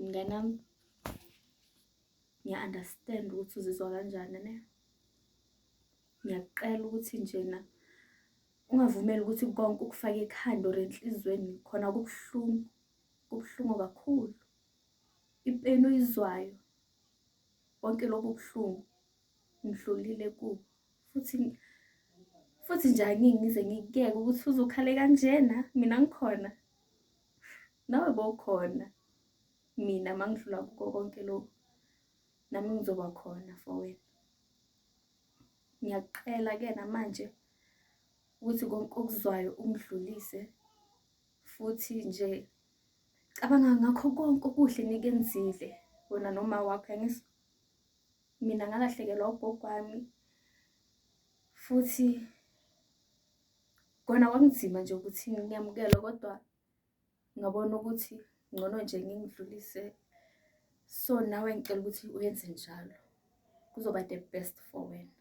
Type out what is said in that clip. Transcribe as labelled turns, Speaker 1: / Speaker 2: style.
Speaker 1: Mngani wami, ngiya-understand ukuthi uzizwa kanjani ne. Ngiyakuqela ukuthi njena ungavumeli ukuthi konke ukufake ekhanda or enhlizweni khona kubuhlungu, kubuhlungu kakhulu. Ipeni oyizwayo, konke lobu buhlungu ngidlulile kubo. Futhi nje angeke ngize ngikuyeke ukuthi uze ukhale kanjena, mina ngikhona. Nawe bowukhona, mina mangidlula kukho konke lokhu, nami ngizoba khona for wena. Ngiyakuqela-ke namanje ukuthi konke okuzwayo ungidlulise, futhi nje cabanga ngakho konke okuhle nikenzile wena noma wakho, yangizwa? Mina ngalahlekelwa ugogo wami, futhi kona kwakunzima nje ukuthi ngiyamukela, kodwa ngabona ukuthi ngcono nje ngingidlulise. So nawe ngicela ukuthi uyenze njalo, kuzoba the best for wena.